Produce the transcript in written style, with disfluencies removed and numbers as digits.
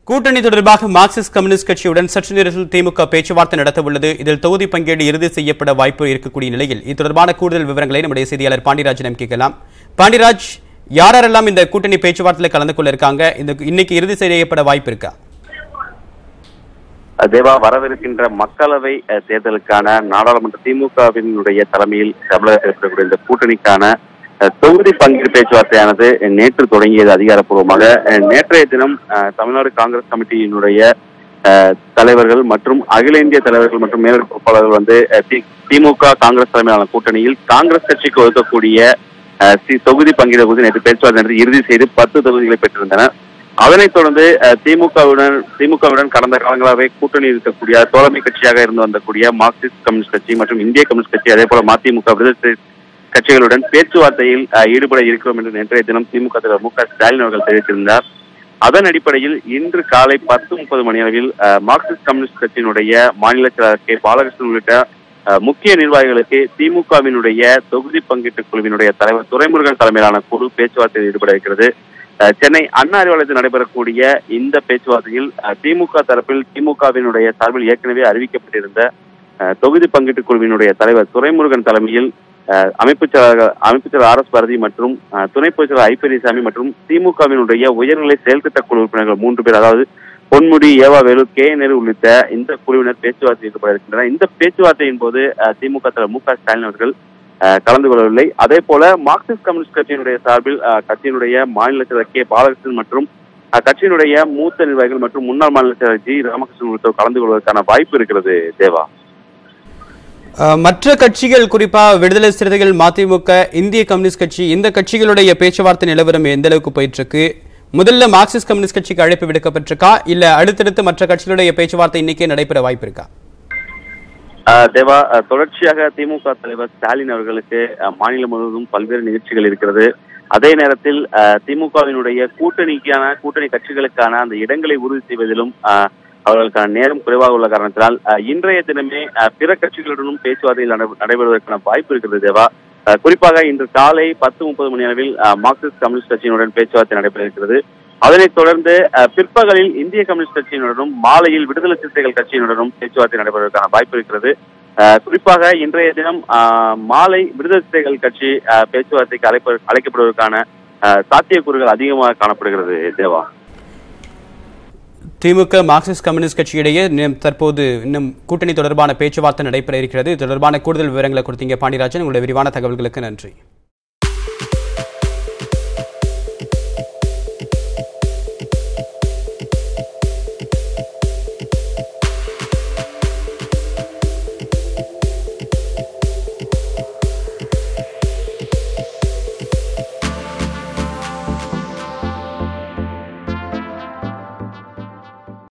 கூட்டணி தொடர்பாக Marxist communist கட்சியுடன் சற்று நேரத்தில் திமுக பேச்சுவார்த்தை நடத்த உள்ளது. இதில் தொகுதி பங்கீடு இறுதி செய்யப்பட வாய்ப்பு இருக்கக்கூடிய நிலையில் இது தொடர்பான கூடுதல் விவரங்களை நம்முடைய செய்தியாளர் பாண்டியராஜிடம் கேட்கலாம். பாண்டியராஜ், யாரெல்லாம் இந்த கூட்டணி பேச்சுவார்த்தையில் கலந்து கொள்ள இருக்காங்க? இன்னைக்கு இறுதி செய்யப்பட வாய்ப்பு இருக்கா? தேவா, வரவிருக்கின்ற மக்களவை தேர்தலுக்கான நாடாளுமன்ற திமுகவினுடைய தலைமையில் தமிழகத்தில் இருக்கக்கூடிய இந்த கூட்டணிக்கான தொகுதி பங்கீடு பேச்சுவார்த்தையானது நேற்று தொடங்கியது அதிகாரப்பூர்வமாக. நேற்றைய தினம் தமிழ்நாடு காங்கிரஸ் கமிட்டியினுடைய தலைவர்கள் மற்றும் அகில இந்திய தலைவர்கள் மற்றும் மேலிட பொறுப்பாளர்கள் திமுக காங்கிரஸ் தலைமையிலான கூட்டணியில் காங்கிரஸ் கட்சிக்கு ஒதுக்கக்கூடிய தொகுதி பங்கீடு குறித்து நேற்று பேச்சுவார்த்தை இறுதி செய்து 10 தொகுதிகளை பெற்றிருந்தனர். அதனைத் தொடர்ந்து திமுகவுடன் கடந்த காலங்களாகவே கூட்டணி இருக்கக்கூடிய தோழமை கட்சியாக இருந்து வந்தக்கூடிய மார்க்சிஸ்ட் கம்யூனிஸ்ட் கட்சி மற்றும் இந்திய கம்யூனிஸ்ட் கட்சி, அதே போல மதிமுக விடுதலை கட்சிகளுடன் பேச்சுவார்த்தையில் ஈடுபட இருக்கிறோம் என்று நேற்றைய தினம் திமுக தலைவர் மு.க. ஸ்டாலின் அவர்கள் தெரிவித்திருந்தார். அதன் அடிப்படையில் இன்று காலை 10:30 மணி அளவில் மார்க்சிஸ்ட் கம்யூனிஸ்ட் கட்சியினுடைய மாநில செயலாளர் கே. பாலகிருஷ்ணன் உள்ளிட்ட முக்கிய நிர்வாகிகளுக்கு திமுகவினுடைய தொகுதி பங்கீட்டு குழுவினுடைய தலைவர் துரைமுருகன் தலைமையிலான குழு பேச்சுவார்த்தையில் ஈடுபட இருக்கிறது. சென்னை அண்ணா அறிவாலயத்தில் நடைபெறக்கூடிய இந்த பேச்சுவார்த்தையில் திமுக தரப்பில் திமுகவினுடைய சார்பில் ஏற்கனவே அறிவிக்கப்பட்டிருந்த தொகுதி பங்கீட்டு குழுவினுடைய தலைவர் துரைமுருகன் தலைமையில் அமைப்பு செயலாளர் ஆர்.எஸ். பாரதி மற்றும் துணை பொதுச் செயலாளர் ஐ. பெரியசாமி மற்றும் திமுகவினுடைய உயர்நிலை செயல்திட்ட குழு உறுப்பினர்கள் 3 பேர், அதாவது பொன்முடி, ஏவா வேலு, கே. நேரு உள்ளிட்ட இந்த குழுவினர் பேச்சுவார்த்தை ஈடுபட இருக்கின்றனர். இந்த பேச்சுவார்த்தையின் போது திமுக தலைவர் மு.க. ஸ்டாலின் அவர்கள் கலந்து கொள்ளவில்லை. அதே போல மார்க்சிஸ்ட் கம்யூனிஸ்ட் கட்சியினுடைய சார்பில் கட்சியினுடைய மாநில செயலர் கே. பாலகிருஷ்ணன் மற்றும் கட்சியினுடைய மூத்த நிர்வாகிகள் மற்றும் முன்னாள் மாநில செயலர் ஜி. ராமகிருஷ்ணன் உள்ளிட்டோர் கலந்து கொள்வதற்கான வாய்ப்பு இருக்கிறது. தேவா, மற்ற கட்சிகள், குறிப்பாக விடுதலை சிறுத்தைகள், மதிமுக, இந்திய கம்யூனிஸ்ட் கட்சி, இந்த கட்சிகளுடைய பேச்சுவார்த்தை நிலவரம் எந்த அளவுக்கு போயிட்டு இருக்கு? முதல்ல மார்க்சிஸ்ட் கம்யூனிஸ்ட் கட்சிக்கு அழைப்பு விடுக்கப்பட்டிருக்கா, இல்ல அடுத்தடுத்து மற்ற கட்சிகளுடைய பேச்சுவார்த்தை இன்னைக்கே நடைபெற வாய்ப்பு இருக்கா? தேவா, தொடர்ச்சியாக திமுக தலைவர் ஸ்டாலின் அவர்களுக்கு மாநிலம் முழுவதும் பல்வேறு நிகழ்ச்சிகள் இருக்கிறது. அதே நேரத்தில் திமுகவினுடைய கூட்டணி கட்சிகளுக்கான அந்த இடங்களை உறுதி செய்வதிலும் அவர்களுக்கான நேரம் குறைவாக உள்ள காரணத்தினால் இன்றைய தினமே பிற கட்சிகளுடனும் பேச்சுவார்த்தையில் நடைபெறுவதற்கான வாய்ப்பு இருக்கிறது. தேவா, குறிப்பாக இன்று காலை 10:30 மணி அளவில் மார்க்சிஸ்ட் கம்யூனிஸ்ட் கட்சியினுடன் பேச்சுவார்த்தை நடைபெற இருக்கிறது. அதனைத் தொடர்ந்து பிற்பகலில் இந்திய கம்யூனிஸ்ட் கட்சியினுடனும் மாலையில் விடுதலை சிறுத்தைகள் கட்சியினுடனும் பேச்சுவார்த்தை நடைபெறுவதற்கான வாய்ப்பு இருக்கிறது. குறிப்பாக இன்றைய தினம் மாலை விடுதலை சிறுத்தைகள் கட்சி பேச்சுவார்த்தைக்கு அழைக்கப்படுவதற்கான சாத்தியக்கூறுகள் அதிகமாக காணப்படுகிறது. தேவா, திமுக மார்க்சிஸ்ட் கம்யூனிஸ்ட் கட்சியிடையே தற்போது இன்னும் கூட்டணி தொடர்பான பேச்சுவார்த்தை நடைபெற இருக்கிறது. இது தொடர்பான கூடுதல் விவரங்களை கொடுத்தீங்க பாண்டியராஜன். உங்களுடைய விரிவான தகவல்களுக்கு நன்றி.